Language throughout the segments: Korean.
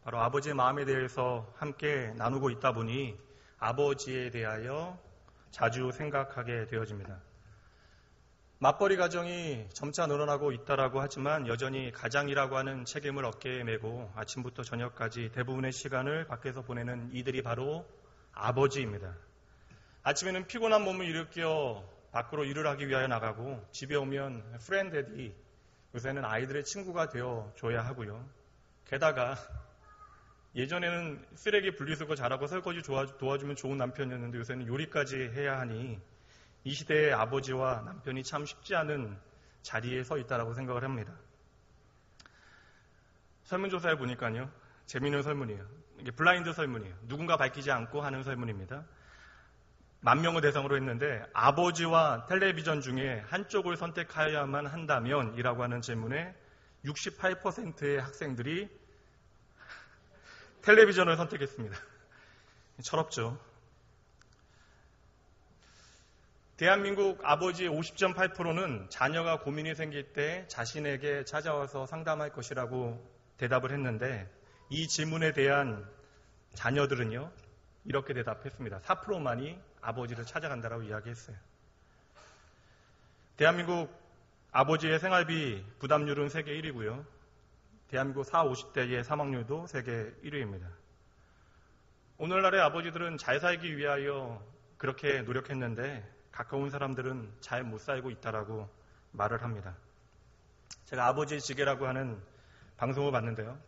바로 아버지의 마음에 대해서 함께 나누고 있다 보니 아버지에 대하여 자주 생각하게 되어집니다. 맞벌이 가정이 점차 늘어나고 있다라고 하지만 여전히 가장이라고 하는 책임을 어깨에 메고 아침부터 저녁까지 대부분의 시간을 밖에서 보내는 이들이 바로 아버지입니다. 아침에는 피곤한 몸을 일으켜 밖으로 일을 하기 위하여 나가고 집에 오면 프렌데디, 요새는 아이들의 친구가 되어줘야 하고요. 게다가 예전에는 쓰레기 분리수거 잘하고 설거지 도와주면 좋은 남편이었는데 요새는 요리까지 해야 하니 이 시대의 아버지와 남편이 참 쉽지 않은 자리에 서 있다라고 생각을 합니다. 설문조사에 보니까요. 재미있는 설문이에요. 이게 블라인드 설문이에요. 누군가 밝히지 않고 하는 설문입니다. 10,000명을 대상으로 했는데 아버지와 텔레비전 중에 한쪽을 선택하여야만 한다면 이라고 하는 질문에 68%의 학생들이 텔레비전을 선택했습니다. 철없죠. 대한민국 아버지의 50.8%는 자녀가 고민이 생길 때 자신에게 찾아와서 상담할 것이라고 대답을 했는데 이 질문에 대한 자녀들은요. 이렇게 대답했습니다. 4%만이 아버지를 찾아간다라고 이야기했어요. 대한민국 아버지의 생활비 부담률은 세계 1위고요. 대한민국 40, 50대의 사망률도 세계 1위입니다. 오늘날의 아버지들은 잘 살기 위하여 그렇게 노력했는데 가까운 사람들은 잘 못 살고 있다라고 말을 합니다. 제가 아버지의 지게라고 하는 방송을 봤는데요.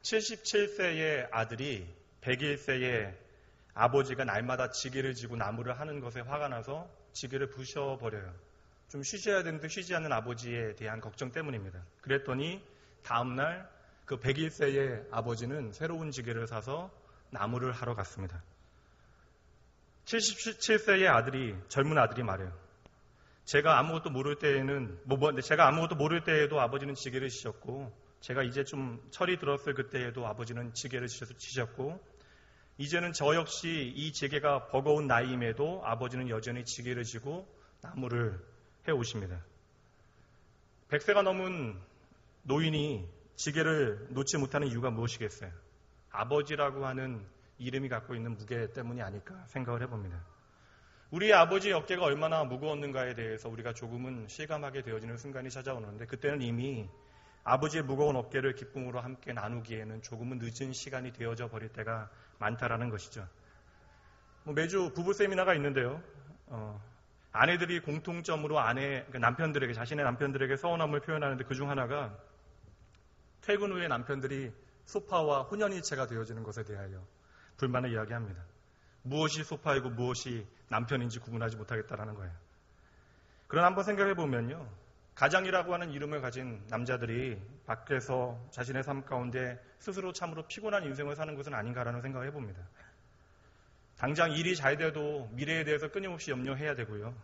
77세의 아들이 101세의 아버지가 날마다 지게를 지고 나무를 하는 것에 화가 나서 지게를 부셔버려요. 좀 쉬셔야 되는데 쉬지 않는 아버지에 대한 걱정 때문입니다. 그랬더니 다음날 그 101세의 아버지는 새로운 지게를 사서 나무를 하러 갔습니다. 77세의 아들이, 젊은 아들이 말해요. 제가 아무것도 모를 때에도 아버지는 지게를 지셨고, 제가 이제 좀 철이 들었을 그때에도 아버지는 지게를 지셨고, 이제는 저 역시 이 지게가 버거운 나이임에도 아버지는 여전히 지게를 지고 나무를 해오십니다. 100세가 넘은 노인이 지게를 놓지 못하는 이유가 무엇이겠어요? 아버지라고 하는 이름이 갖고 있는 무게 때문이 아닐까 생각을 해봅니다. 우리의 아버지의 어깨가 얼마나 무거웠는가에 대해서 우리가 조금은 실감하게 되어지는 순간이 찾아오는데 그때는 이미 아버지의 무거운 어깨를 기쁨으로 함께 나누기에는 조금은 늦은 시간이 되어져 버릴 때가 많다라는 것이죠. 매주 부부 세미나가 있는데요. 아내들이 공통점으로 남편들에게, 자신의 남편들에게 서운함을 표현하는데 그중 하나가 퇴근 후에 남편들이 소파와 혼연일체가 되어지는 것에 대하여 불만을 이야기합니다. 무엇이 소파이고 무엇이 남편인지 구분하지 못하겠다라는 거예요. 그러나 한번 생각해 보면요. 가장이라고 하는 이름을 가진 남자들이 밖에서 자신의 삶 가운데 스스로 참으로 피곤한 인생을 사는 것은 아닌가라는 생각을 해봅니다. 당장 일이 잘 돼도 미래에 대해서 끊임없이 염려해야 되고요.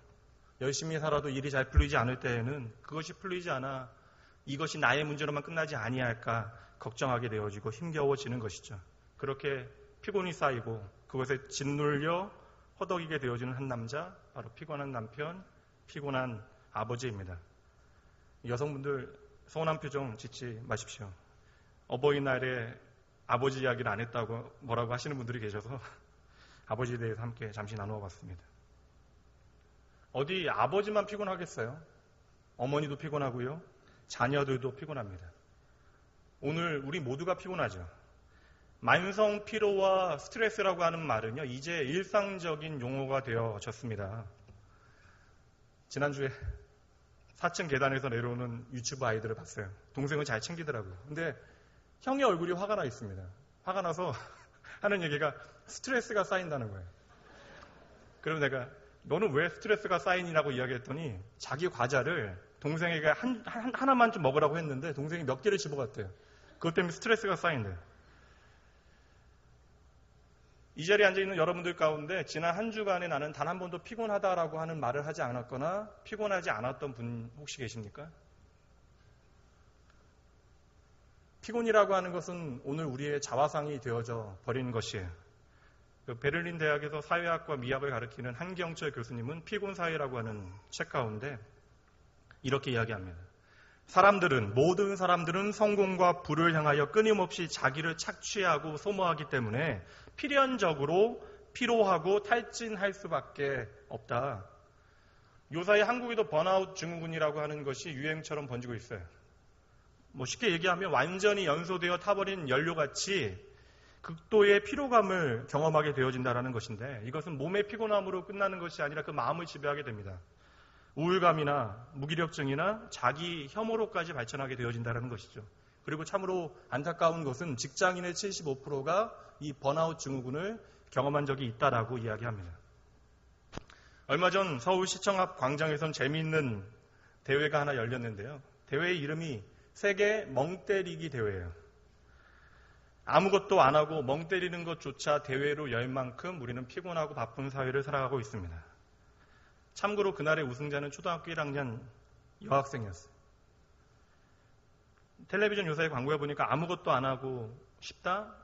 열심히 살아도 일이 잘 풀리지 않을 때에는 그것이 풀리지 않아 이것이 나의 문제로만 끝나지 아니할까 걱정하게 되어지고 힘겨워지는 것이죠. 그렇게 피곤이 쌓이고 그것에 짓눌려 허덕이게 되어지는 한 남자, 바로 피곤한 남편, 피곤한 아버지입니다. 여성분들 서운한 표정 짓지 마십시오. 어버이날에 아버지 이야기를 안 했다고 뭐라고 하시는 분들이 계셔서 아버지에 대해서 함께 잠시 나누어 봤습니다. 어디 아버지만 피곤하겠어요? 어머니도 피곤하고요. 자녀들도 피곤합니다. 오늘 우리 모두가 피곤하죠. 만성 피로와 스트레스라고 하는 말은요, 이제 일상적인 용어가 되어졌습니다. 지난주에 4층 계단에서 내려오는 유튜브 아이들을 봤어요. 동생을 잘 챙기더라고요. 근데 형의 얼굴이 화가 나 있습니다. 화가 나서 하는 얘기가 스트레스가 쌓인다는 거예요. 그럼 내가 너는 왜 스트레스가 쌓이냐고 이야기했더니 자기 과자를 동생에게 하나만 좀 먹으라고 했는데 동생이 몇 개를 집어갔대요. 그것 때문에 스트레스가 쌓인대요. 이 자리에 앉아있는 여러분들 가운데 지난 한 주간에 나는 단 한 번도 피곤하다라고 하는 말을 하지 않았거나 피곤하지 않았던 분 혹시 계십니까? 피곤이라고 하는 것은 오늘 우리의 자화상이 되어져 버린 것이에요. 베를린 대학에서 사회학과 미학을 가르치는 한경철 교수님은 피곤사회라고 하는 책 가운데 이렇게 이야기합니다. 모든 사람들은 성공과 부를 향하여 끊임없이 자기를 착취하고 소모하기 때문에 필연적으로 피로하고 탈진할 수밖에 없다. 요사이 한국에도 번아웃 증후군이라고 하는 것이 유행처럼 번지고 있어요. 쉽게 얘기하면 완전히 연소되어 타버린 연료같이 극도의 피로감을 경험하게 되어진다는 것인데, 이것은 몸의 피곤함으로 끝나는 것이 아니라 그 마음을 지배하게 됩니다. 우울감이나 무기력증이나 자기 혐오로까지 발전하게 되어진다는 것이죠. 그리고 참으로 안타까운 것은 직장인의 75%가 이 번아웃 증후군을 경험한 적이 있다라고 이야기합니다. 얼마 전 서울시청 앞 광장에선 재미있는 대회가 하나 열렸는데요. 대회의 이름이 세계 멍때리기 대회예요. 아무것도 안 하고 멍 때리는 것조차 대회로 열 만큼 우리는 피곤하고 바쁜 사회를 살아가고 있습니다. 참고로 그날의 우승자는 초등학교 1학년 여학생이었어요. 텔레비전 요사이 광고에 보니까 아무것도 안 하고 싶다?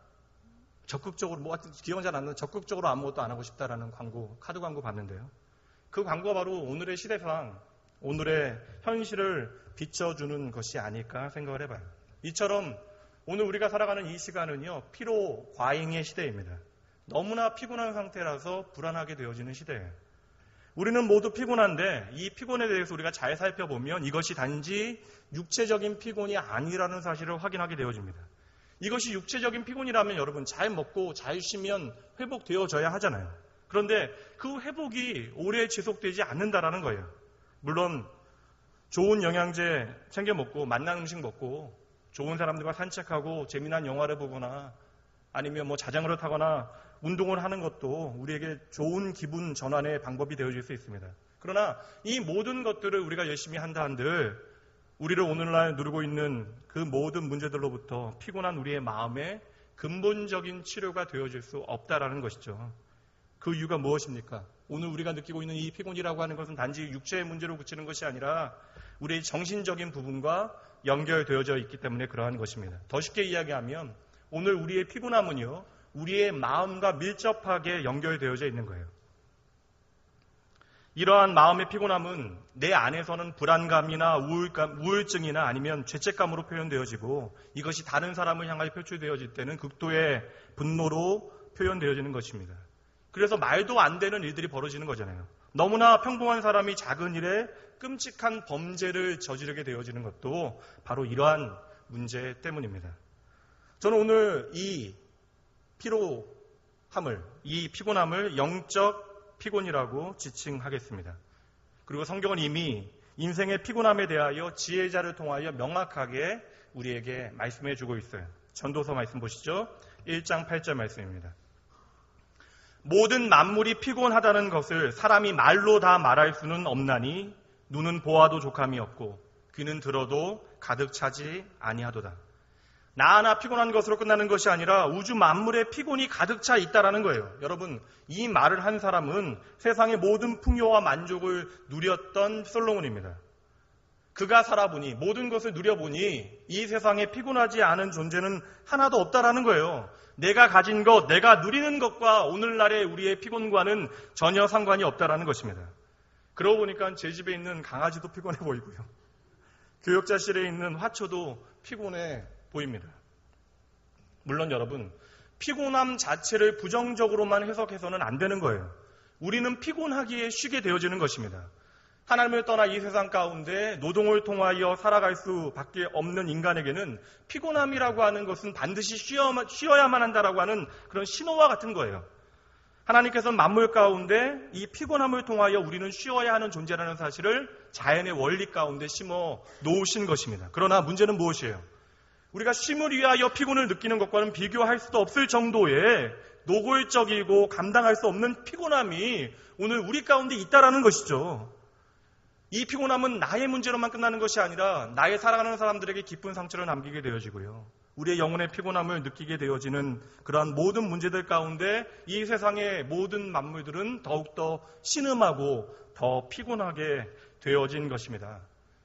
적극적으로, 기억은 잘 안 나는데 적극적으로 아무것도 안 하고 싶다라는 광고, 카드 광고 봤는데요. 그 광고가 바로 오늘의 시대상, 오늘의 현실을 비춰주는 것이 아닐까 생각을 해봐요. 이처럼 오늘 우리가 살아가는 이 시간은요, 피로 과잉의 시대입니다. 너무나 피곤한 상태라서 불안하게 되어지는 시대예요. 우리는 모두 피곤한데 이 피곤에 대해서 우리가 잘 살펴보면 이것이 단지 육체적인 피곤이 아니라는 사실을 확인하게 되어집니다. 이것이 육체적인 피곤이라면 여러분, 잘 먹고 잘 쉬면 회복되어져야 하잖아요. 그런데 그 회복이 오래 지속되지 않는다라는 거예요. 물론 좋은 영양제 챙겨 먹고 맛난 음식 먹고 좋은 사람들과 산책하고 재미난 영화를 보거나 아니면 자전거를 타거나 운동을 하는 것도 우리에게 좋은 기분 전환의 방법이 되어질 수 있습니다. 그러나 이 모든 것들을 우리가 열심히 한다 한들 우리를 오늘날 누르고 있는 그 모든 문제들로부터 피곤한 우리의 마음에 근본적인 치료가 되어질 수 없다라는 것이죠. 그 이유가 무엇입니까? 오늘 우리가 느끼고 있는 이 피곤이라고 하는 것은 단지 육체의 문제로 그치는 것이 아니라 우리의 정신적인 부분과 연결되어져 있기 때문에 그러한 것입니다. 더 쉽게 이야기하면 오늘 우리의 피곤함은요, 우리의 마음과 밀접하게 연결되어져 있는 거예요. 이러한 마음의 피곤함은 내 안에서는 불안감이나 우울증이나 아니면 죄책감으로 표현되어지고 이것이 다른 사람을 향하여 표출되어질 때는 극도의 분노로 표현되어지는 것입니다. 그래서 말도 안 되는 일들이 벌어지는 거잖아요. 너무나 평범한 사람이 작은 일에 끔찍한 범죄를 저지르게 되어지는 것도 바로 이러한 문제 때문입니다. 저는 오늘 이 피로함을, 이 피곤함을 영적 피곤이라고 지칭하겠습니다. 그리고 성경은 이미 인생의 피곤함에 대하여 지혜자를 통하여 명확하게 우리에게 말씀해 주고 있어요. 전도서 말씀 보시죠. 1장 8절 말씀입니다. 모든 만물이 피곤하다는 것을 사람이 말로 다 말할 수는 없나니 눈은 보아도 족함이 없고 귀는 들어도 가득 차지 아니하도다. 나 하나 피곤한 것으로 끝나는 것이 아니라 우주 만물의 피곤이 가득 차 있다라는 거예요. 여러분, 이 말을 한 사람은 세상의 모든 풍요와 만족을 누렸던 솔로몬입니다. 그가 살아보니, 모든 것을 누려보니 이 세상에 피곤하지 않은 존재는 하나도 없다라는 거예요. 내가 가진 것, 내가 누리는 것과 오늘날의 우리의 피곤과는 전혀 상관이 없다라는 것입니다. 그러고 보니까 제 집에 있는 강아지도 피곤해 보이고요. 교역자실에 있는 화초도 피곤해 보입니다. 물론 여러분, 피곤함 자체를 부정적으로만 해석해서는 안 되는 거예요. 우리는 피곤하기에 쉬게 되어지는 것입니다. 하나님을 떠나 이 세상 가운데 노동을 통하여 살아갈 수밖에 없는 인간에게는 피곤함이라고 하는 것은 반드시 쉬어야만 한다라고 하는 그런 신호와 같은 거예요. 하나님께서는 만물 가운데 이 피곤함을 통하여 우리는 쉬어야 하는 존재라는 사실을 자연의 원리 가운데 심어 놓으신 것입니다. 그러나 문제는 무엇이에요? 우리가 쉼을 위하여 피곤을 느끼는 것과는 비교할 수도 없을 정도의 노골적이고 감당할 수 없는 피곤함이 오늘 우리 가운데 있다라는 것이죠. 이 피곤함은 나의 문제로만 끝나는 것이 아니라 나의 사랑하는 사람들에게 깊은 상처를 남기게 되어지고요. 우리의 영혼의 피곤함을 느끼게 되어지는 그러한 모든 문제들 가운데 이 세상의 모든 만물들은 더욱더 신음하고 더 피곤하게 되어진 것입니다.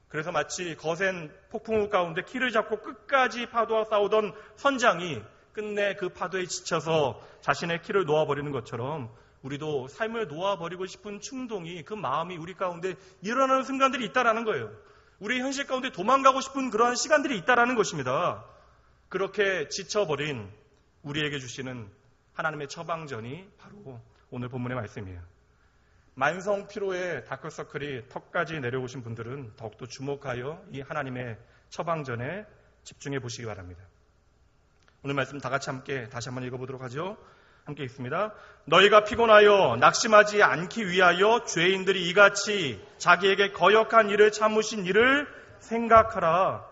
그래서 마치 거센 폭풍우 가운데 키를 잡고 끝까지 파도와 싸우던 선장이 끝내 그 파도에 지쳐서 자신의 키를 놓아버리는 것처럼 우리도 삶을 놓아버리고 싶은 충동이, 그 마음이 우리 가운데 일어나는 순간들이 있다라는 거예요. 우리 현실 가운데 도망가고 싶은 그러한 시간들이 있다라는 것입니다. 그렇게 지쳐버린 우리에게 주시는 하나님의 처방전이 바로 오늘 본문의 말씀이에요. 만성 피로에 다크서클이 턱까지 내려오신 분들은 더욱더 주목하여 이 하나님의 처방전에 집중해 보시기 바랍니다. 오늘 말씀 다 같이 함께 다시 한번 읽어보도록 하죠. 함께 읽습니다. 너희가 피곤하여 낙심하지 않기 위하여 죄인들이 이같이 자기에게 거역한 일을 참으신 일을 생각하라.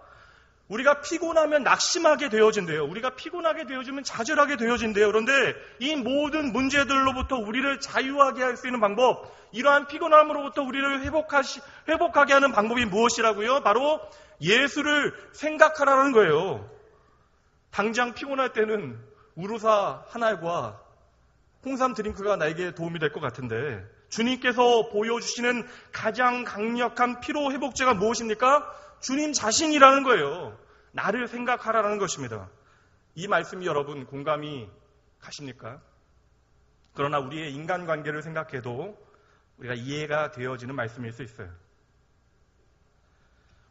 우리가 피곤하면 낙심하게 되어진대요. 우리가 피곤하게 되어지면 좌절하게 되어진대요. 그런데 이 모든 문제들로부터 우리를 자유하게 할 수 있는 방법, 이러한 피곤함으로부터 우리를 회복하게 하는 방법이 무엇이라고요? 바로 예수를 생각하라는 거예요. 당장 피곤할 때는 우루사 한 알과 홍삼 드링크가 나에게 도움이 될 것 같은데, 주님께서 보여주시는 가장 강력한 피로 회복제가 무엇입니까? 주님 자신이라는 거예요. 나를 생각하라는 것입니다. 이 말씀이 여러분 공감이 가십니까? 그러나 우리의 인간관계를 생각해도 우리가 이해가 되어지는 말씀일 수 있어요.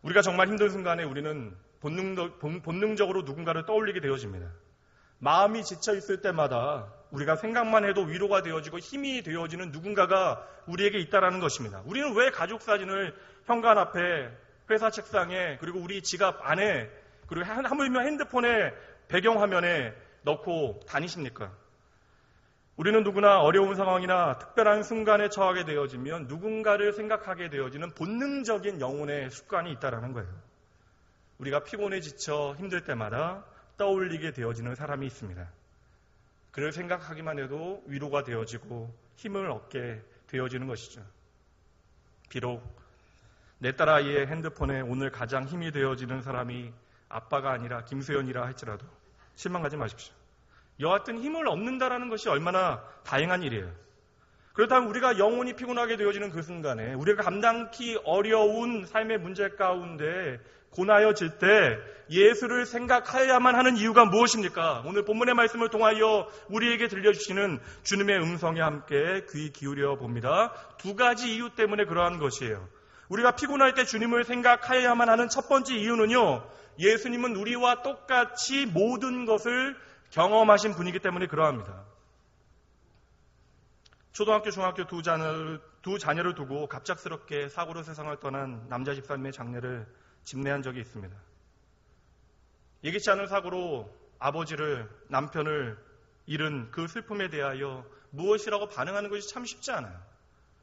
우리가 정말 힘든 순간에 우리는 본능적으로 누군가를 떠올리게 되어집니다. 마음이 지쳐있을 때마다 우리가 생각만 해도 위로가 되어지고 힘이 되어지는 누군가가 우리에게 있다는 것입니다. 우리는 왜 가족 사진을 현관 앞에, 회사 책상에, 그리고 우리 지갑 안에, 그리고 하물며 핸드폰의 배경화면에 넣고 다니십니까? 우리는 누구나 어려운 상황이나 특별한 순간에 처하게 되어지면 누군가를 생각하게 되어지는 본능적인 영혼의 습관이 있다는 거예요. 우리가 피곤해 지쳐 힘들 때마다 떠올리게 되어지는 사람이 있습니다. 그를 생각하기만 해도 위로가 되어지고 힘을 얻게 되어지는 것이죠. 비록 내 딸아이의 핸드폰에 오늘 가장 힘이 되어지는 사람이 아빠가 아니라 김수현이라 할지라도 실망하지 마십시오. 여하튼 힘을 얻는다라는 것이 얼마나 다행한 일이에요. 그렇다면 우리가 영혼이 피곤하게 되어지는 그 순간에 우리가 감당하기 어려운 삶의 문제 가운데 고나여질 때 예수를 생각해야만 하는 이유가 무엇입니까? 오늘 본문의 말씀을 통하여 우리에게 들려주시는 주님의 음성에 함께 귀 기울여 봅니다. 두 가지 이유 때문에 그러한 것이에요. 우리가 피곤할 때 주님을 생각해야만 하는 첫 번째 이유는요, 예수님은 우리와 똑같이 모든 것을 경험하신 분이기 때문에 그러합니다. 초등학교, 중학교 두 자녀를 두고 갑작스럽게 사고로 세상을 떠난 남자 집사님의 장례를 집례한 적이 있습니다. 예기치 않은 사고로 아버지를, 남편을 잃은 그 슬픔에 대하여 무엇이라고 반응하는 것이 참 쉽지 않아요.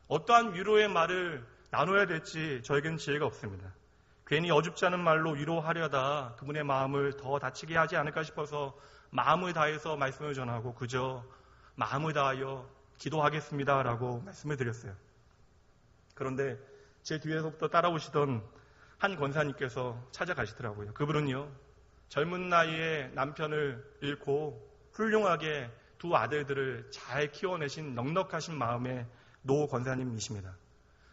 어떠한 위로의 말을 나눠야 될지 저에겐 지혜가 없습니다. 괜히 어줍지 않은 말로 위로하려다 그분의 마음을 더 다치게 하지 않을까 싶어서 마음을 다해서 말씀을 전하고 그저 마음을 다하여 기도하겠습니다라고 말씀을 드렸어요. 그런데 제 뒤에서부터 따라오시던 한 권사님께서 찾아가시더라고요. 그분은요, 젊은 나이에 남편을 잃고 훌륭하게 두 아들들을 잘 키워내신 넉넉하신 마음의 노 권사님이십니다.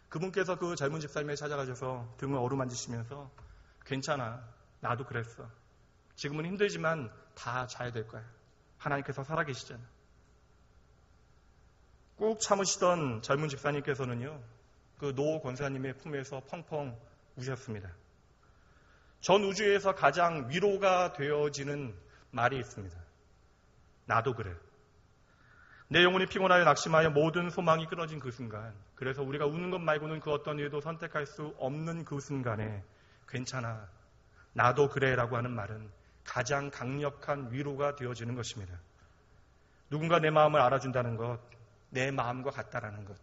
그분께서 그 젊은 집사님에 찾아가셔서 등을 어루만지시면서 괜찮아, 나도 그랬어. 지금은 힘들지만 다 잘 될 거야. 하나님께서 살아계시잖아. 꾹 참으시던 젊은 집사님께서는요, 그 노 권사님의 품에서 펑펑 우셨습니다. 전 우주에서 가장 위로가 되어지는 말이 있습니다. 나도 그래. 내 영혼이 피곤하여 낙심하여 모든 소망이 끊어진 그 순간, 그래서 우리가 우는 것 말고는 그 어떤 일도 선택할 수 없는 그 순간에 괜찮아, 나도 그래 라고 하는 말은 가장 강력한 위로가 되어지는 것입니다. 누군가 내 마음을 알아준다는 것, 내 마음과 같다라는 것,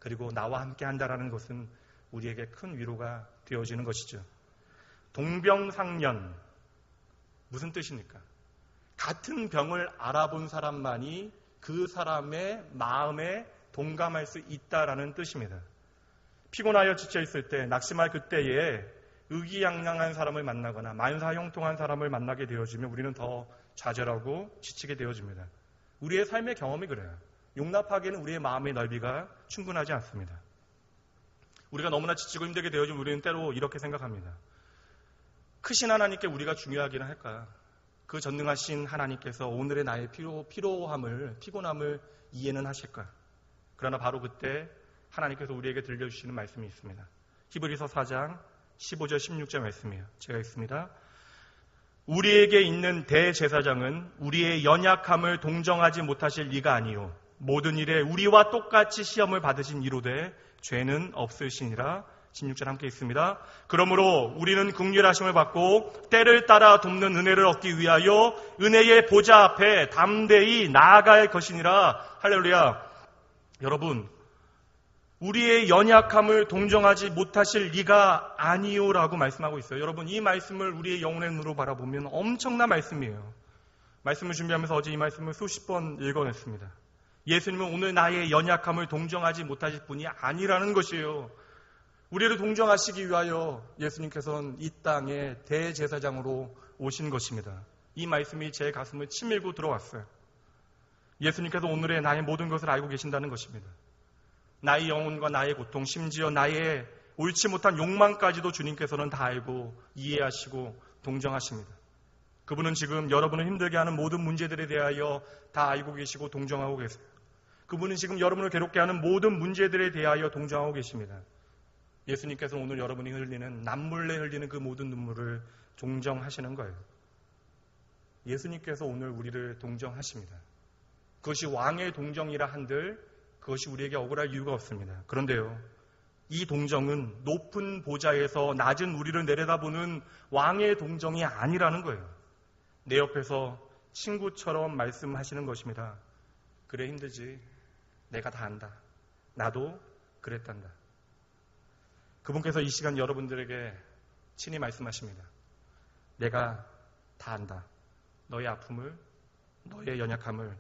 그리고 나와 함께 한다라는 것은 우리에게 큰 위로가 되어지는 것이죠. 동병상련, 무슨 뜻입니까? 같은 병을 알아본 사람만이 그 사람의 마음에 동감할 수 있다라는 뜻입니다. 피곤하여 지쳐있을 때, 낙심할 그때에 의기양양한 사람을 만나거나 만사형통한 사람을 만나게 되어지면 우리는 더 좌절하고 지치게 되어집니다. 우리의 삶의 경험이 그래요. 용납하기에는 우리의 마음의 넓이가 충분하지 않습니다. 우리가 너무나 지치고 힘들게 되어지면 우리는 때로 이렇게 생각합니다. 크신 하나님께 우리가 중요하기는 할까? 그 전능하신 하나님께서 오늘의 나의 피곤함을 이해는 하실까? 그러나 바로 그때 하나님께서 우리에게 들려주시는 말씀이 있습니다. 히브리서 4장 15절 16절 말씀이에요. 제가 읽습니다. 우리에게 있는 대제사장은 우리의 연약함을 동정하지 못하실 이가 아니요 모든 일에 우리와 똑같이 시험을 받으신 이로되 죄는 없으시니라. 16절 함께 읽습니다. 그러므로 우리는 긍휼하심을 받고 때를 따라 돕는 은혜를 얻기 위하여 은혜의 보좌 앞에 담대히 나아갈 것이니라. 할렐루야. 여러분, 우리의 연약함을 동정하지 못하실 이가 아니요라고 말씀하고 있어요. 여러분, 이 말씀을 우리의 영혼의 눈으로 바라보면 엄청난 말씀이에요. 말씀을 준비하면서 어제 이 말씀을 수십 번 읽어냈습니다. 예수님은 오늘 나의 연약함을 동정하지 못하실 분이 아니라는 것이에요. 우리를 동정하시기 위하여 예수님께서는 이 땅에 대제사장으로 오신 것입니다. 이 말씀이 제 가슴을 치밀고 들어왔어요. 예수님께서 오늘의 나의 모든 것을 알고 계신다는 것입니다. 나의 영혼과 나의 고통, 심지어 나의 옳지 못한 욕망까지도 주님께서는 다 알고 이해하시고 동정하십니다. 그분은 지금 여러분을 힘들게 하는 모든 문제들에 대하여 다 알고 계시고 동정하고 계세요. 그분은 지금 여러분을 괴롭게 하는 모든 문제들에 대하여 동정하고 계십니다. 예수님께서는 오늘 여러분이 흘리는 남몰래 흘리는 그 모든 눈물을 동정하시는 거예요. 예수님께서 오늘 우리를 동정하십니다. 그것이 왕의 동정이라 한들 그것이 우리에게 억울할 이유가 없습니다. 그런데요, 이 동정은 높은 보좌에서 낮은 우리를 내려다보는 왕의 동정이 아니라는 거예요. 내 옆에서 친구처럼 말씀하시는 것입니다. 그래, 힘들지. 내가 다 안다. 나도 그랬단다. 그분께서 이 시간 여러분들에게 친히 말씀하십니다. 내가 다 안다. 너의 아픔을, 너의 연약함을,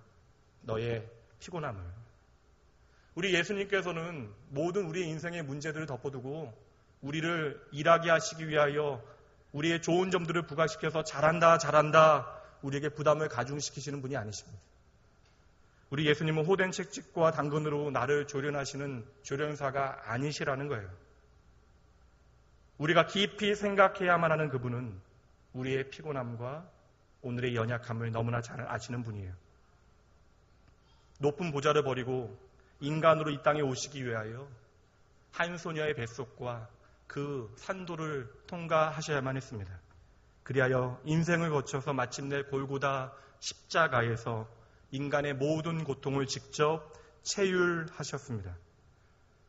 너의 피곤함을. 우리 예수님께서는 모든 우리의 인생의 문제들을 덮어두고 우리를 일하게 하시기 위하여 우리의 좋은 점들을 부각시켜서 잘한다 우리에게 부담을 가중시키시는 분이 아니십니다. 우리 예수님은 호된 채찍과 당근으로 나를 조련하시는 조련사가 아니시라는 거예요. 우리가 깊이 생각해야만 하는 그분은 우리의 피곤함과 오늘의 연약함을 너무나 잘 아시는 분이에요. 높은 보좌를 버리고 인간으로 이 땅에 오시기 위하여 한 소녀의 뱃속과 그 산도를 통과하셔야만 했습니다. 그리하여 인생을 거쳐서 마침내 골고다 십자가에서 인간의 모든 고통을 직접 체휼하셨습니다.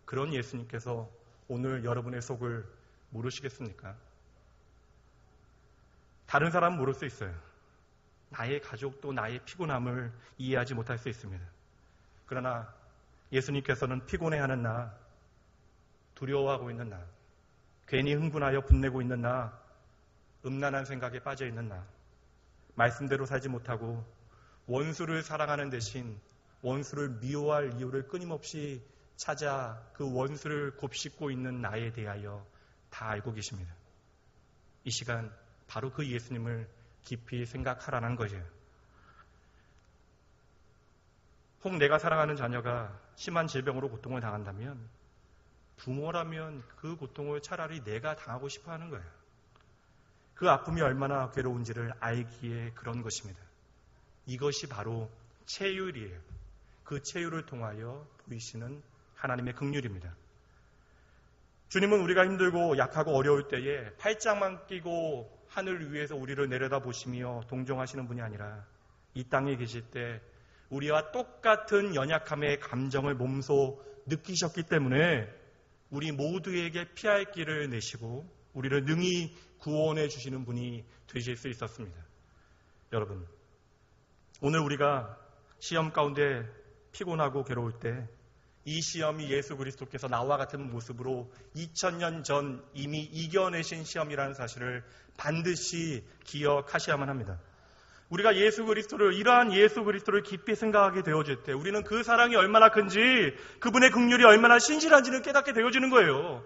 그런 예수님께서 오늘 여러분의 속을 모르시겠습니까? 다른 사람은 모를 수 있어요. 나의 가족도 나의 피곤함을 이해하지 못할 수 있습니다. 그러나 예수님께서는 피곤해하는 나, 두려워하고 있는 나, 괜히 흥분하여 분내고 있는 나, 음란한 생각에 빠져 있는 나, 말씀대로 살지 못하고 원수를 사랑하는 대신 원수를 미워할 이유를 끊임없이 찾아 그 원수를 곱씹고 있는 나에 대하여 다 알고 계십니다. 이 시간 바로 그 예수님을 깊이 생각하라는 거죠. 혹 내가 사랑하는 자녀가 심한 질병으로 고통을 당한다면 부모라면 그 고통을 차라리 내가 당하고 싶어 하는 거예요. 그 아픔이 얼마나 괴로운지를 알기에 그런 것입니다. 이것이 바로 체휼이에요. 그 체휼을 통하여 보이시는 하나님의 긍휼입니다. 주님은 우리가 힘들고 약하고 어려울 때에 팔짱만 끼고 하늘 위에서 우리를 내려다보시며 동정하시는 분이 아니라 이 땅에 계실 때 우리와 똑같은 연약함의 감정을 몸소 느끼셨기 때문에 우리 모두에게 피할 길을 내시고 우리를 능히 구원해 주시는 분이 되실 수 있었습니다. 여러분, 오늘 우리가 시험 가운데 피곤하고 괴로울 때 이 시험이 예수 그리스도께서 나와 같은 모습으로 2000년 전 이미 이겨내신 시험이라는 사실을 반드시 기억하셔야만 합니다. 우리가 예수 그리스도를, 이러한 예수 그리스도를 깊이 생각하게 되어질 때 우리는 그 사랑이 얼마나 큰지, 그분의 긍휼이 얼마나 신실한지를 깨닫게 되어지는 거예요.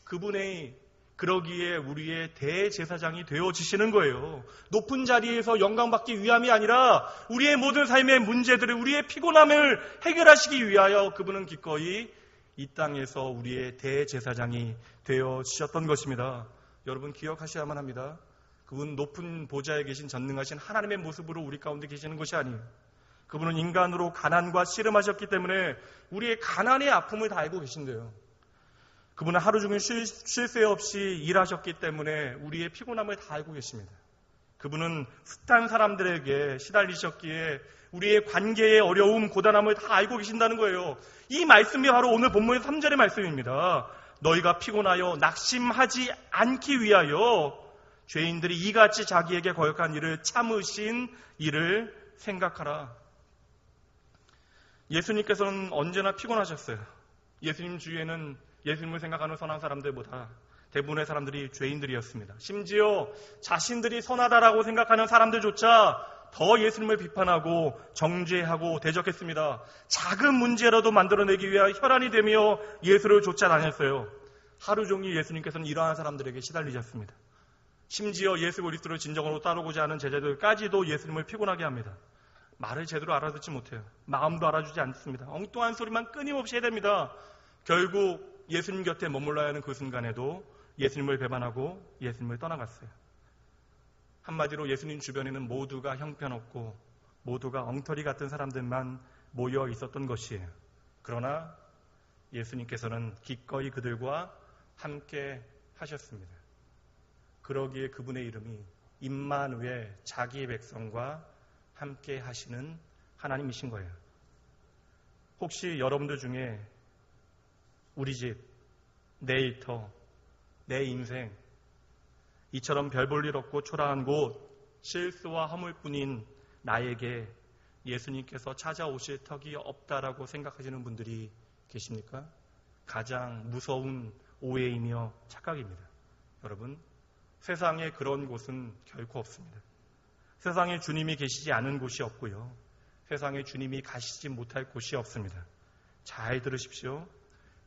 그분의 그러기에 우리의 대제사장이 되어지시는 거예요. 높은 자리에서 영광받기 위함이 아니라 우리의 모든 삶의 문제들을, 우리의 피곤함을 해결하시기 위하여 그분은 기꺼이 이 땅에서 우리의 대제사장이 되어주셨던 것입니다. 여러분 기억하셔야만 합니다. 그분 높은 보좌에 계신 전능하신 하나님의 모습으로 우리 가운데 계시는 것이 아니에요. 그분은 인간으로 가난과 씨름하셨기 때문에 우리의 가난의 아픔을 다 알고 계신대요. 그분은 하루 종일 쉴 새 없이 일하셨기 때문에 우리의 피곤함을 다 알고 계십니다. 그분은 숱한 사람들에게 시달리셨기에 우리의 관계의 어려움, 고단함을 다 알고 계신다는 거예요. 이 말씀이 바로 오늘 본문의 3절의 말씀입니다. 너희가 피곤하여 낙심하지 않기 위하여 죄인들이 이같이 자기에게 거역한 일을 참으신 일을 생각하라. 예수님께서는 언제나 피곤하셨어요. 예수님 주위에는 예수님을 생각하는 선한 사람들보다 대부분의 사람들이 죄인들이었습니다. 심지어 자신들이 선하다라고 생각하는 사람들조차 더 예수님을 비판하고 정죄하고 대적했습니다. 작은 문제라도 만들어내기 위해 혈안이 되며 예수를 쫓아다녔어요. 하루 종일 예수님께서는 이러한 사람들에게 시달리셨습니다. 심지어 예수 그리스도를 진정으로 따르고자 하는 제자들까지도 예수님을 피곤하게 합니다. 말을 제대로 알아듣지 못해요. 마음도 알아주지 않습니다. 엉뚱한 소리만 끊임없이 해야 됩니다. 결국 예수님 곁에 머물러야 하는 그 순간에도 예수님을 배반하고 예수님을 떠나갔어요. 한마디로 예수님 주변에는 모두가 형편없고 모두가 엉터리 같은 사람들만 모여 있었던 것이에요. 그러나 예수님께서는 기꺼이 그들과 함께 하셨습니다. 그러기에 그분의 이름이 임마누엘, 자기의 백성과 함께 하시는 하나님이신 거예요. 혹시 여러분들 중에 우리 집, 내 일터, 내 인생, 이처럼 별 볼 일 없고 초라한 곳, 실수와 허물뿐인 나에게 예수님께서 찾아오실 턱이 없다라고 생각하시는 분들이 계십니까? 가장 무서운 오해이며 착각입니다. 여러분, 세상에 그런 곳은 결코 없습니다. 세상에 주님이 계시지 않은 곳이 없고요. 세상에 주님이 가시지 못할 곳이 없습니다. 잘 들으십시오.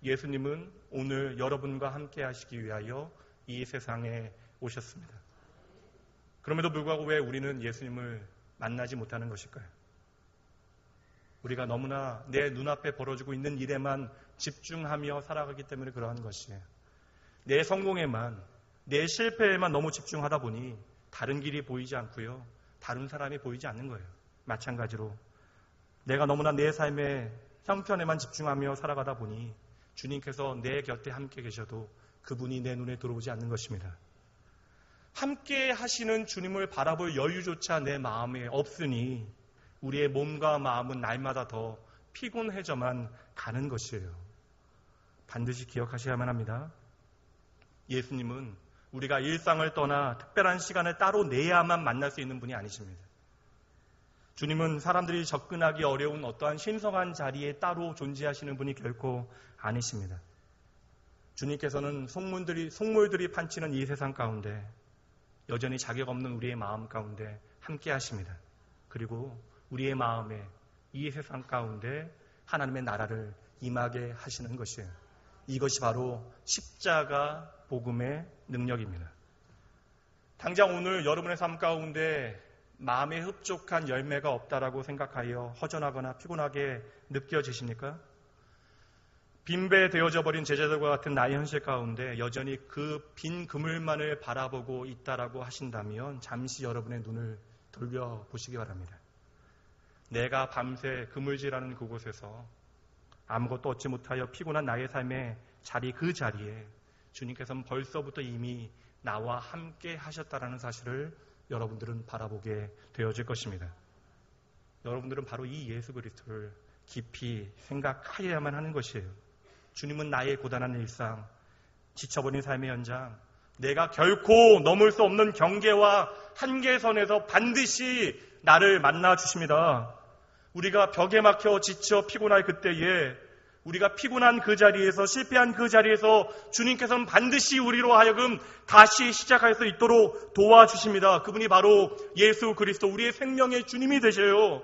예수님은 오늘 여러분과 함께 하시기 위하여 이 세상에 오셨습니다. 그럼에도 불구하고 왜 우리는 예수님을 만나지 못하는 것일까요? 우리가 너무나 내 눈앞에 벌어지고 있는 일에만 집중하며 살아가기 때문에 그러한 것이에요. 내 성공에만, 내 실패에만 너무 집중하다 보니 다른 길이 보이지 않고요. 다른 사람이 보이지 않는 거예요. 마찬가지로 내가 너무나 내 삶의 형편에만 집중하며 살아가다 보니 주님께서 내 곁에 함께 계셔도 그분이 내 눈에 들어오지 않는 것입니다. 함께 하시는 주님을 바라볼 여유조차 내 마음에 없으니 우리의 몸과 마음은 날마다 더 피곤해져만 가는 것이에요. 반드시 기억하셔야만 합니다. 예수님은 우리가 일상을 떠나 특별한 시간을 따로 내야만 만날 수 있는 분이 아니십니다. 주님은 사람들이 접근하기 어려운 어떠한 신성한 자리에 따로 존재하시는 분이 결코 아니십니다. 주님께서는 속물들이 판치는 이 세상 가운데 여전히 자격 없는 우리의 마음 가운데 함께 하십니다. 그리고 우리의 마음에 이 세상 가운데 하나님의 나라를 임하게 하시는 것이에요. 이것이 바로 십자가 복음의 능력입니다. 당장 오늘 여러분의 삶 가운데 마음에 흡족한 열매가 없다라고 생각하여 허전하거나 피곤하게 느껴지십니까? 빈배 되어져 버린 제자들과 같은 나의 현실 가운데 여전히 그 빈 그물만을 바라보고 있다라고 하신다면 잠시 여러분의 눈을 돌려보시기 바랍니다. 내가 밤새 그물질하는 그곳에서 아무것도 얻지 못하여 피곤한 나의 삶의 자리 그 자리에 주님께서는 벌써부터 이미 나와 함께 하셨다라는 사실을 여러분들은 바라보게 되어질 것입니다. 여러분들은 바로 이 예수 그리스도를 깊이 생각하여야만 하는 것이에요. 주님은 나의 고단한 일상, 지쳐버린 삶의 현장, 내가 결코 넘을 수 없는 경계와 한계선에서 반드시 나를 만나 주십니다. 우리가 벽에 막혀 지쳐 피곤할 그때에 우리가 피곤한 그 자리에서 실패한 그 자리에서 주님께서는 반드시 우리로 하여금 다시 시작할 수 있도록 도와주십니다. 그분이 바로 예수 그리스도, 우리의 생명의 주님이 되셔요.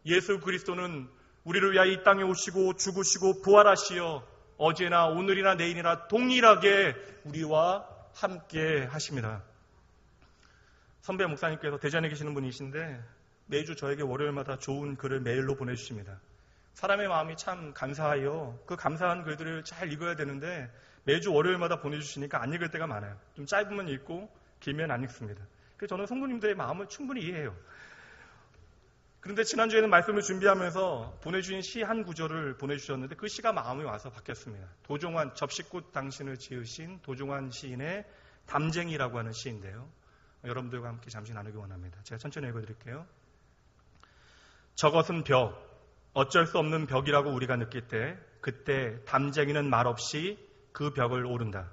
예수 그리스도는 우리를 위하여 이 땅에 오시고 죽으시고 부활하시어 어제나 오늘이나 내일이나 동일하게 우리와 함께 하십니다. 선배 목사님께서 대전에 계시는 분이신데 매주 저에게 월요일마다 좋은 글을 메일로 보내주십니다. 사람의 마음이 참 감사해요. 그 감사한 글들을 잘 읽어야 되는데 매주 월요일마다 보내주시니까 안 읽을 때가 많아요. 좀 짧으면 읽고 길면 안 읽습니다. 그래서 저는 성도님들의 마음을 충분히 이해해요. 그런데 지난주에는 말씀을 준비하면서 보내주신 시 한 구절을 보내주셨는데 그 시가 마음이 와서 바뀌었습니다. 도종환, 접시꽃 당신을 지으신 도종환 시인의 담쟁이라고 하는 시인데요. 여러분들과 함께 잠시 나누기 원합니다. 제가 천천히 읽어드릴게요. 저것은 벽, 어쩔 수 없는 벽이라고 우리가 느낄 때 그때 담쟁이는 말없이 그 벽을 오른다.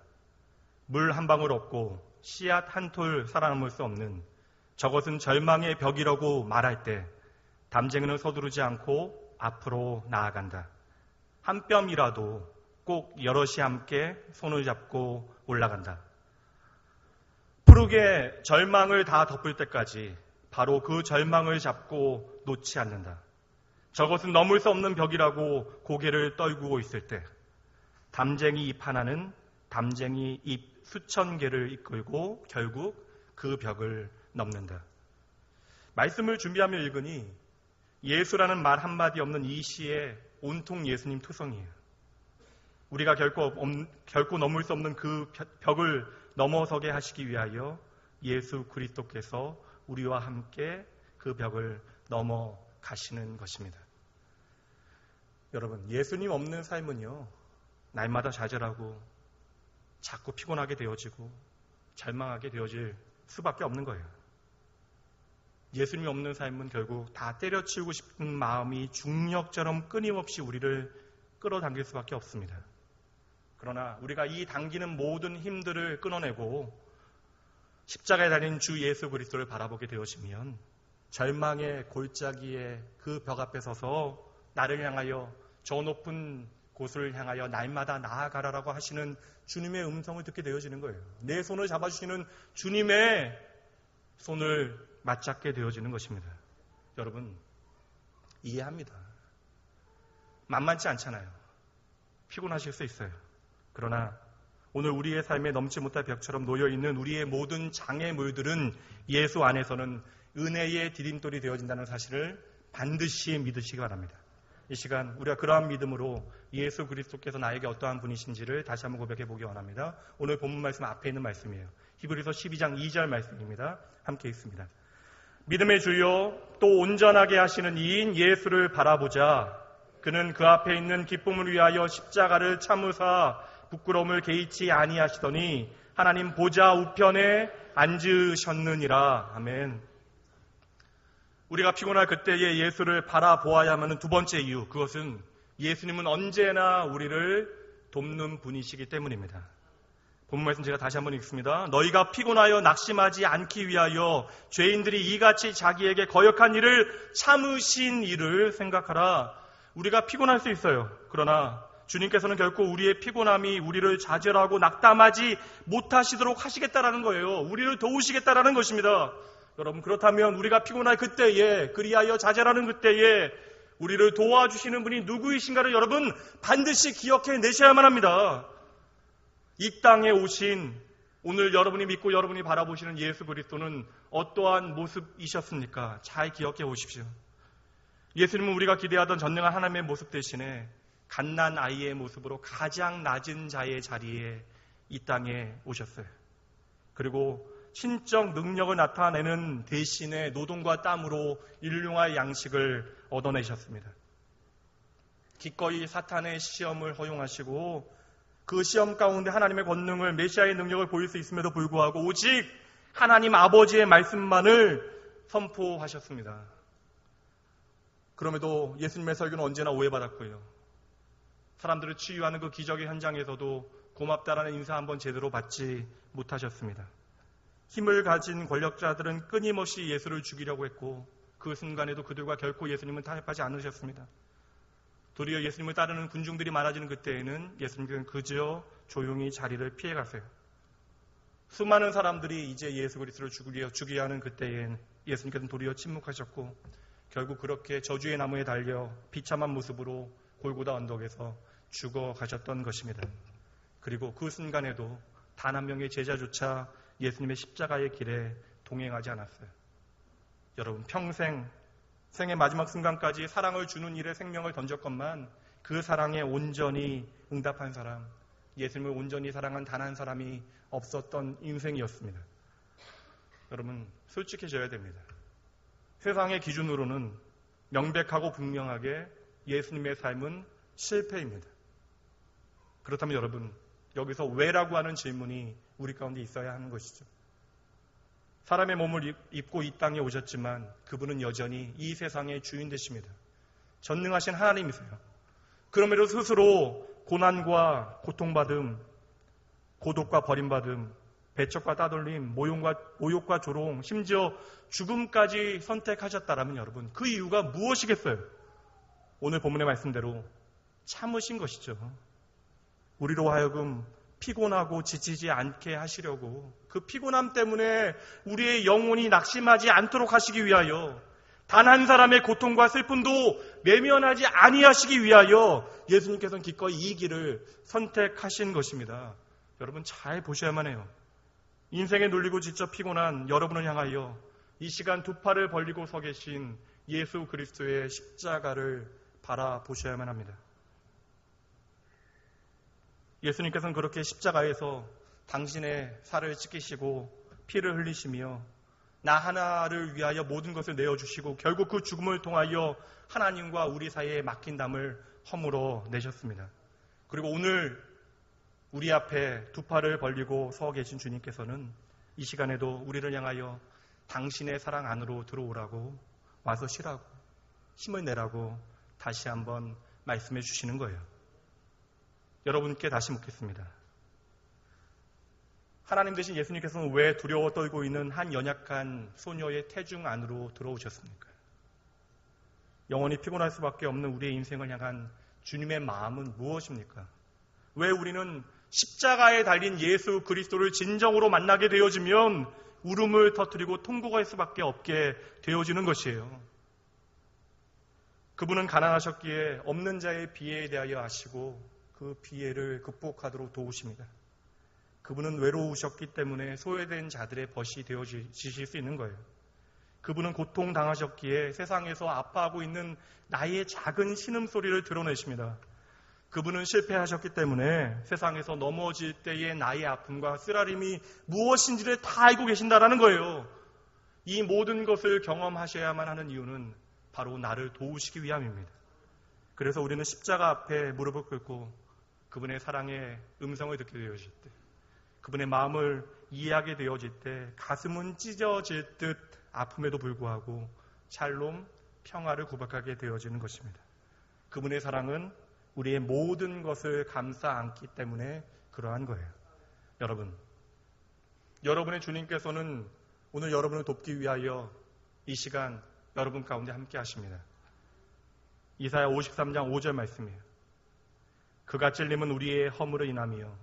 물 한 방울 없고 씨앗 한 톨 살아남을 수 없는 저것은 절망의 벽이라고 말할 때 담쟁이는 서두르지 않고 앞으로 나아간다. 한 뼘이라도 꼭 여럿이 함께 손을 잡고 올라간다. 푸르게 절망을 다 덮을 때까지 바로 그 절망을 잡고 놓지 않는다. 저것은 넘을 수 없는 벽이라고 고개를 떨구고 있을 때 담쟁이 잎 하나는 담쟁이 잎 수천 개를 이끌고 결국 그 벽을 넘는다. 말씀을 준비하며 읽으니 예수라는 말 한마디 없는 이 시에 온통 예수님 투성이에요. 우리가 결코 넘을 수 없는 그 벽을 넘어서게 하시기 위하여 예수 그리스도께서 우리와 함께 그 벽을 넘어가시는 것입니다. 여러분, 예수님 없는 삶은요, 날마다 좌절하고 자꾸 피곤하게 되어지고 절망하게 되어질 수밖에 없는 거예요. 예수님이 없는 삶은 결국 다 때려치우고 싶은 마음이 중력처럼 끊임없이 우리를 끌어당길 수밖에 없습니다. 그러나 우리가 이 당기는 모든 힘들을 끊어내고 십자가에 달린 주 예수 그리스도를 바라보게 되어지면 절망의 골짜기에 그 벽 앞에 서서 나를 향하여 저 높은 곳을 향하여 날마다 나아가라라고 하시는 주님의 음성을 듣게 되어지는 거예요. 내 손을 잡아주시는 주님의 손을 맞잡게 되어지는 것입니다. 여러분, 이해합니다. 만만치 않잖아요. 피곤하실 수 있어요. 그러나 오늘 우리의 삶에 넘지 못할 벽처럼 놓여있는 우리의 모든 장애물들은 예수 안에서는 은혜의 디딤돌이 되어진다는 사실을 반드시 믿으시기 바랍니다. 이 시간 우리가 그러한 믿음으로 예수 그리스도께서 나에게 어떠한 분이신지를 다시 한번 고백해 보기 원합니다. 오늘 본문 말씀 앞에 있는 말씀이에요. 히브리서 12장 2절 말씀입니다. 함께 읽습니다. 믿음의 주요 또 온전하게 하시는 이인 예수를 바라보자. 그는 그 앞에 있는 기쁨을 위하여 십자가를 참으사 부끄러움을 개의치 아니하시더니 하나님 보좌 우편에 앉으셨느니라. 아멘. 우리가 피곤할 그때에 예수를 바라보아야 하는 두 번째 이유, 그것은 예수님은 언제나 우리를 돕는 분이시기 때문입니다. 본문 말씀 제가 다시 한번 읽습니다. 너희가 피곤하여 낙심하지 않기 위하여 죄인들이 이같이 자기에게 거역한 일을 참으신 일을 생각하라. 우리가 피곤할 수 있어요. 그러나 주님께서는 결코 우리의 피곤함이 우리를 좌절하고 낙담하지 못하시도록 하시겠다라는 거예요. 우리를 도우시겠다라는 것입니다. 여러분, 그렇다면 우리가 피곤할 그때에, 그리하여 좌절하는 그때에 우리를 도와주시는 분이 누구이신가를 여러분 반드시 기억해 내셔야만 합니다. 이 땅에 오신 오늘 여러분이 믿고 여러분이 바라보시는 예수 그리스도는 어떠한 모습이셨습니까? 잘 기억해 오십시오. 예수님은 우리가 기대하던 전능한 하나님의 모습 대신에 갓난 아이의 모습으로 가장 낮은 자의 자리에 이 땅에 오셨어요. 그리고 신적 능력을 나타내는 대신에 노동과 땀으로 일용할 양식을 얻어내셨습니다. 기꺼이 사탄의 시험을 허용하시고 그 시험 가운데 하나님의 권능을, 메시아의 능력을 보일 수 있음에도 불구하고 오직 하나님 아버지의 말씀만을 선포하셨습니다. 그럼에도 예수님의 설교는 언제나 오해받았고요. 사람들을 치유하는 그 기적의 현장에서도 고맙다라는 인사 한번 제대로 받지 못하셨습니다. 힘을 가진 권력자들은 끊임없이 예수를 죽이려고 했고 그 순간에도 그들과 결코 예수님은 타협하지 않으셨습니다. 도리어 예수님을 따르는 군중들이 많아지는 그때에는 예수님께서는 그저 조용히 자리를 피해가세요. 수많은 사람들이 이제 예수 그리스도를 죽이려 하는 그때엔 예수님께서는 도리어 침묵하셨고 결국 그렇게 저주의 나무에 달려 비참한 모습으로 골고다 언덕에서 죽어가셨던 것입니다. 그리고 그 순간에도 단 한 명의 제자조차 예수님의 십자가의 길에 동행하지 않았어요. 여러분, 평생 생의 마지막 순간까지 사랑을 주는 일에 생명을 던졌건만 그 사랑에 온전히 응답한 사람, 예수님을 온전히 사랑한 단 한 사람이 없었던 인생이었습니다. 여러분, 솔직해져야 됩니다. 세상의 기준으로는 명백하고 분명하게 예수님의 삶은 실패입니다. 그렇다면 여러분, 여기서 왜라고 하는 질문이 우리 가운데 있어야 하는 것이죠. 사람의 몸을 입고 이 땅에 오셨지만 그분은 여전히 이 세상의 주인 되십니다. 전능하신 하나님이세요. 그럼에도 스스로 고난과 고통받음, 고독과 버림받음, 배척과 따돌림, 모욕과 조롱, 심지어 죽음까지 선택하셨다라면 여러분, 그 이유가 무엇이겠어요? 오늘 본문의 말씀대로 참으신 것이죠. 우리로 하여금 피곤하고 지치지 않게 하시려고, 그 피곤함 때문에 우리의 영혼이 낙심하지 않도록 하시기 위하여, 단 한 사람의 고통과 슬픔도 외면하지 아니하시기 위하여 예수님께서는 기꺼이 이 길을 선택하신 것입니다. 여러분 잘 보셔야만 해요. 인생에 눌리고 지쳐 피곤한 여러분을 향하여 이 시간 두 팔을 벌리고 서 계신 예수 그리스도의 십자가를 바라보셔야만 합니다. 예수님께서는 그렇게 십자가에서 당신의 살을 찢기시고 피를 흘리시며 나 하나를 위하여 모든 것을 내어주시고 결국 그 죽음을 통하여 하나님과 우리 사이에 막힌 담을 허물어 내셨습니다. 그리고 오늘 우리 앞에 두 팔을 벌리고 서 계신 주님께서는 이 시간에도 우리를 향하여 당신의 사랑 안으로 들어오라고, 와서 쉬라고, 힘을 내라고 다시 한번 말씀해 주시는 거예요. 여러분께 다시 묻겠습니다. 하나님 되신 예수님께서는 왜 두려워 떨고 있는 한 연약한 소녀의 태중 안으로 들어오셨습니까? 영원히 피곤할 수밖에 없는 우리의 인생을 향한 주님의 마음은 무엇입니까? 왜 우리는 십자가에 달린 예수 그리스도를 진정으로 만나게 되어지면 울음을 터뜨리고 통곡할 수밖에 없게 되어지는 것이에요. 그분은 가난하셨기에 없는 자의 비애에 대하여 아시고 그 비애를 극복하도록 도우십니다. 그분은 외로우셨기 때문에 소외된 자들의 벗이 되어지실 수 있는 거예요. 그분은 고통당하셨기에 세상에서 아파하고 있는 나의 작은 신음소리를 드러내십니다. 그분은 실패하셨기 때문에 세상에서 넘어질 때의 나의 아픔과 쓰라림이 무엇인지를 다 알고 계신다라는 거예요. 이 모든 것을 경험하셔야만 하는 이유는 바로 나를 도우시기 위함입니다. 그래서 우리는 십자가 앞에 무릎을 꿇고 그분의 사랑의 음성을 듣게 되어질 때, 그분의 마음을 이해하게 되어질 때 가슴은 찢어질 듯 아픔에도 불구하고 샬롬, 평화를 고백하게 되어지는 것입니다. 그분의 사랑은 우리의 모든 것을 감싸 안기 때문에 그러한 거예요. 여러분의 주님께서는 오늘 여러분을 돕기 위하여 이 시간 여러분 가운데 함께 하십니다. 이사야 53장 5절 말씀이에요. 그가 찔림은 우리의 허물을 인하며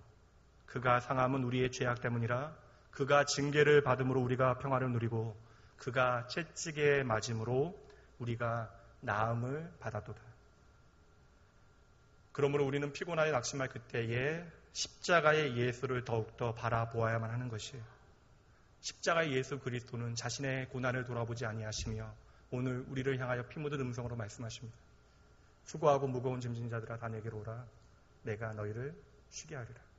그가 상함은 우리의 죄악 때문이라. 그가 징계를 받음으로 우리가 평화를 누리고 그가 채찍에 맞음으로 우리가 나음을 받았도다. 그러므로 우리는 피곤하여 낙심할 그때에 십자가의 예수를 더욱더 바라보아야만 하는 것이에요. 십자가의 예수 그리스도는 자신의 고난을 돌아보지 아니하시며 오늘 우리를 향하여 피 묻은 음성으로 말씀하십니다. 수고하고 무거운 짐진 자들아 다 내게로 오라. 내가 너희를 쉬게 하리라.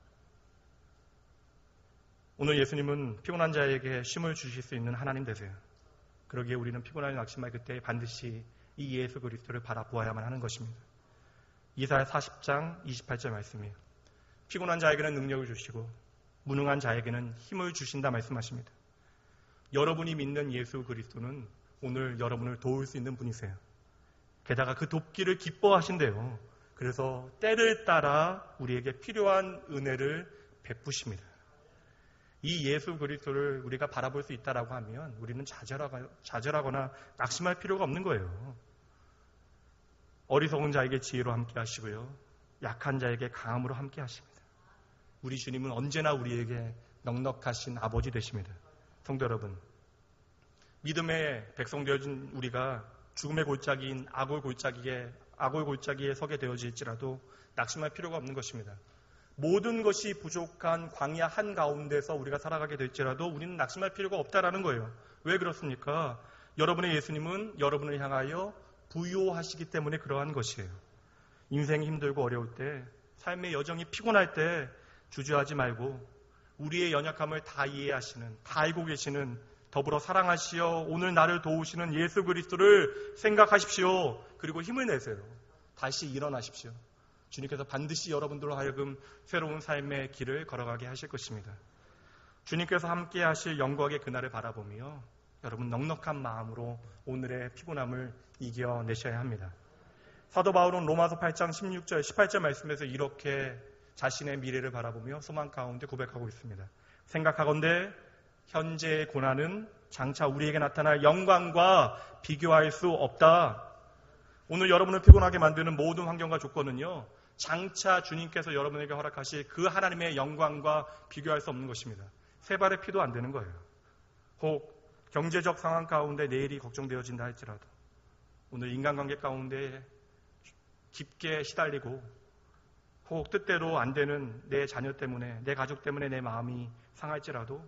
오늘 예수님은 피곤한 자에게 쉼을 주실 수 있는 하나님 되세요. 그러기에 우리는 피곤하여 낙심할 그때 반드시 이 예수 그리스도를 바라보아야만 하는 것입니다. 이사야 40장 28절 말씀이에요. 피곤한 자에게는 능력을 주시고 무능한 자에게는 힘을 주신다 말씀하십니다. 여러분이 믿는 예수 그리스도는 오늘 여러분을 도울 수 있는 분이세요. 게다가 그 돕기를 기뻐하신대요. 그래서 때를 따라 우리에게 필요한 은혜를 베푸십니다. 이 예수 그리스도를 우리가 바라볼 수 있다라고 하면 우리는 좌절하거나 낙심할 필요가 없는 거예요. 어리석은 자에게 지혜로 함께 하시고요. 약한 자에게 강함으로 함께 하십니다. 우리 주님은 언제나 우리에게 넉넉하신 아버지 되십니다. 성도 여러분, 믿음의 백성 되어진 우리가 죽음의 골짜기인 악올 골짜기에 서게 되어질지라도 낙심할 필요가 없는 것입니다. 모든 것이 부족한 광야 한가운데서 우리가 살아가게 될지라도 우리는 낙심할 필요가 없다라는 거예요. 왜 그렇습니까? 여러분의 예수님은 여러분을 향하여 부요하시기 때문에 그러한 것이에요. 인생이 힘들고 어려울 때, 삶의 여정이 피곤할 때 주저하지 말고 우리의 연약함을 다 이해하시는, 다 알고 계시는 더불어 사랑하시어 오늘 나를 도우시는 예수 그리스도를 생각하십시오. 그리고 힘을 내세요. 다시 일어나십시오. 주님께서 반드시 여러분들로 하여금 새로운 삶의 길을 걸어가게 하실 것입니다. 주님께서 함께 하실 영광의 그날을 바라보며 여러분 넉넉한 마음으로 오늘의 피곤함을 이겨내셔야 합니다. 사도 바울은 로마서 8장 16절 18절 말씀에서 이렇게 자신의 미래를 바라보며 소망 가운데 고백하고 있습니다. 생각하건대 현재의 고난은 장차 우리에게 나타날 영광과 비교할 수 없다. 오늘 여러분을 피곤하게 만드는 모든 환경과 조건은요, 장차 주님께서 여러분에게 허락하실 그 하나님의 영광과 비교할 수 없는 것입니다. 세 발의 피도 안 되는 거예요. 혹 경제적 상황 가운데 내일이 걱정되어진다 할지라도 오늘 인간관계 가운데 깊게 시달리고 혹 뜻대로 안 되는 내 자녀 때문에 내 가족 때문에 내 마음이 상할지라도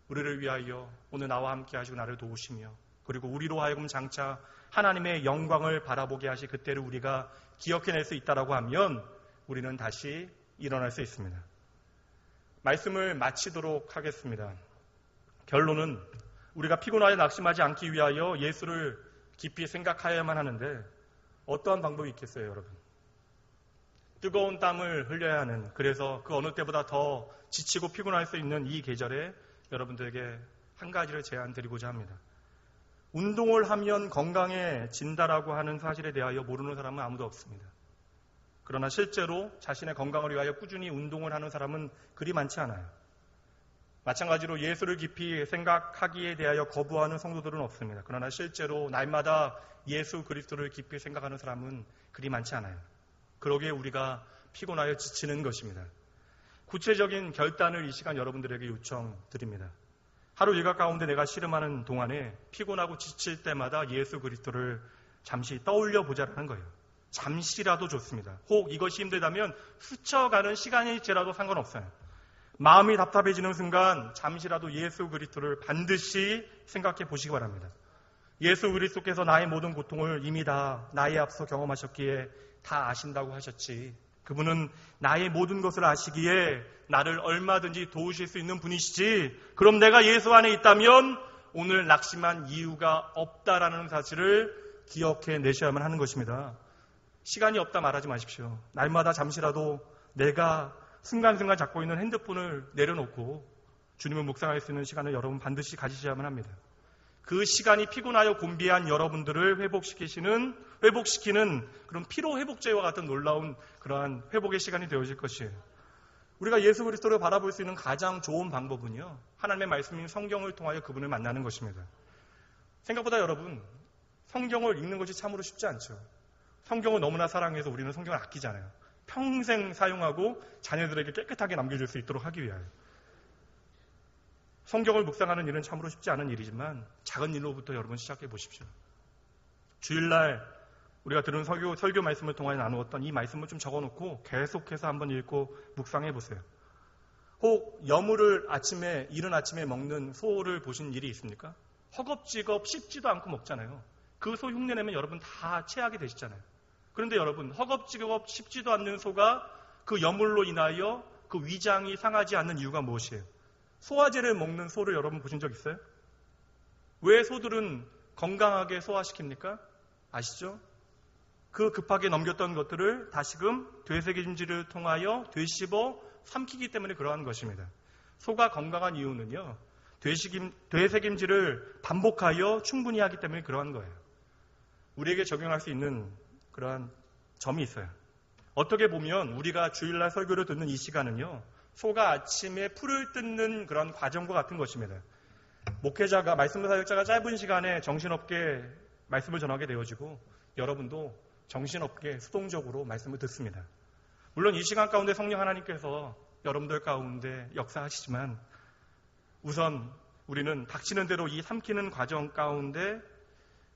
우리를 위하여 오늘 나와 함께 하시고 나를 도우시며 그리고 우리로 하여금 장차 하나님의 영광을 바라보게 하시 그때를 우리가 기억해낼 수 있다라고 하면 우리는 다시 일어날 수 있습니다. 말씀을 마치도록 하겠습니다. 결론은 우리가 피곤하여 낙심하지 않기 위하여 예수를 깊이 생각하여야만 하는데 어떠한 방법이 있겠어요, 여러분? 뜨거운 땀을 흘려야 하는, 그래서 그 어느 때보다 더 지치고 피곤할 수 있는 이 계절에 여러분들에게 한 가지를 제안드리고자 합니다. 운동을 하면 건강해진다라고 하는 사실에 대하여 모르는 사람은 아무도 없습니다. 그러나 실제로 자신의 건강을 위하여 꾸준히 운동을 하는 사람은 그리 많지 않아요. 마찬가지로 예수를 깊이 생각하기에 대하여 거부하는 성도들은 없습니다. 그러나 실제로 날마다 예수 그리스도를 깊이 생각하는 사람은 그리 많지 않아요. 그러기에 우리가 피곤하여 지치는 것입니다. 구체적인 결단을 이 시간 여러분들에게 요청드립니다. 하루 일과 가운데 내가 씨름하는 동안에 피곤하고 지칠 때마다 예수 그리스도를 잠시 떠올려 보자라는 거예요. 잠시라도 좋습니다. 혹 이것이 힘들다면 스쳐가는 시간일지라도 상관없어요. 마음이 답답해지는 순간 잠시라도 예수 그리스도를 반드시 생각해 보시기 바랍니다. 예수 그리스도께서 나의 모든 고통을 이미 다 나의 앞서 경험하셨기에 다 아신다고 하셨지. 그분은 나의 모든 것을 아시기에 나를 얼마든지 도우실 수 있는 분이시지. 그럼 내가 예수 안에 있다면 오늘 낙심한 이유가 없다라는 사실을 기억해 내셔야만 하는 것입니다. 시간이 없다 말하지 마십시오. 날마다 잠시라도 내가 순간순간 잡고 있는 핸드폰을 내려놓고 주님을 묵상할 수 있는 시간을 여러분 반드시 가지셔야만 합니다. 그 시간이 피곤하여 곤비한 여러분들을 회복시키는 그런 피로회복제와 같은 놀라운 그러한 회복의 시간이 되어질 것이에요. 우리가 예수 그리스도를 바라볼 수 있는 가장 좋은 방법은요, 하나님의 말씀인 성경을 통하여 그분을 만나는 것입니다. 생각보다 여러분, 성경을 읽는 것이 참으로 쉽지 않죠. 성경을 너무나 사랑해서 우리는 성경을 아끼잖아요. 평생 사용하고 자녀들에게 깨끗하게 남겨줄 수 있도록 하기 위하여. 성경을 묵상하는 일은 참으로 쉽지 않은 일이지만 작은 일로부터 여러분 시작해 보십시오. 주일날 우리가 들은 설교 말씀을 통하여 나누었던 이 말씀을 좀 적어놓고 계속해서 한번 읽고 묵상해 보세요. 혹 여물을 이른 아침에 먹는 소를 보신 일이 있습니까? 허겁지겁 씹지도 않고 먹잖아요. 그 소 흉내내면 여러분 다 체하게 되시잖아요. 그런데 여러분, 허겁지겁 씹지도 않는 소가 그 여물로 인하여 그 위장이 상하지 않는 이유가 무엇이에요? 소화제를 먹는 소를 여러분 보신 적 있어요? 왜 소들은 건강하게 소화시킵니까? 아시죠? 그 급하게 넘겼던 것들을 다시금 되새김질을 통하여 되씹어 삼키기 때문에 그러한 것입니다. 소가 건강한 이유는요, 되새김질을 반복하여 충분히 하기 때문에 그러한 거예요. 우리에게 적용할 수 있는 그러한 점이 있어요. 어떻게 보면 우리가 주일날 설교를 듣는 이 시간은요, 소가 아침에 풀을 뜯는 그런 과정과 같은 것입니다. 목회자가, 말씀 사역자가 짧은 시간에 정신없게 말씀을 전하게 되어지고 여러분도 정신없게 수동적으로 말씀을 듣습니다. 물론 이 시간 가운데 성령 하나님께서 여러분들 가운데 역사하시지만 우선 우리는 닥치는 대로 이 삼키는 과정 가운데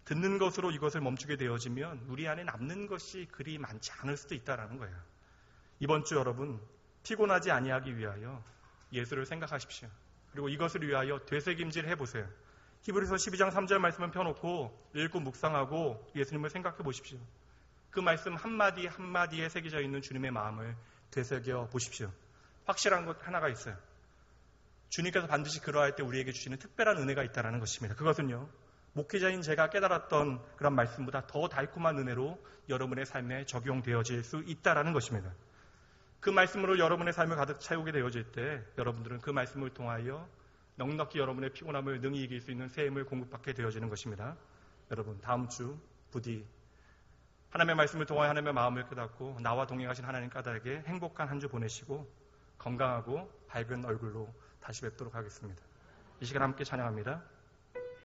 듣는 것으로 이것을 멈추게 되어지면 우리 안에 남는 것이 그리 많지 않을 수도 있다는 거예요. 이번 주 여러분, 피곤하지 아니하기 위하여 예수를 생각하십시오. 그리고 이것을 위하여 되새김질 해보세요. 히브리서 12장 3절 말씀을 펴놓고 읽고 묵상하고 예수님을 생각해 보십시오. 그 말씀 한마디 한마디에 새겨져 있는 주님의 마음을 되새겨 보십시오. 확실한 것 하나가 있어요. 주님께서 반드시 그러할 때 우리에게 주시는 특별한 은혜가 있다는 것입니다. 그것은요, 목회자인 제가 깨달았던 그런 말씀보다 더 달콤한 은혜로 여러분의 삶에 적용되어질 수 있다는 것입니다. 그 말씀으로 여러분의 삶을 가득 채우게 되어질 때 여러분들은 그 말씀을 통하여 넉넉히 여러분의 피곤함을 능히 이길 수 있는 새 힘을 공급받게 되어지는 것입니다. 여러분, 다음 주 부디 하나님의 말씀을 통하여 하나님의 마음을 깨닫고 나와 동행하신 하나님 까닭에 행복한 한 주 보내시고 건강하고 밝은 얼굴로 다시 뵙도록 하겠습니다. 이 시간 함께 찬양합니다.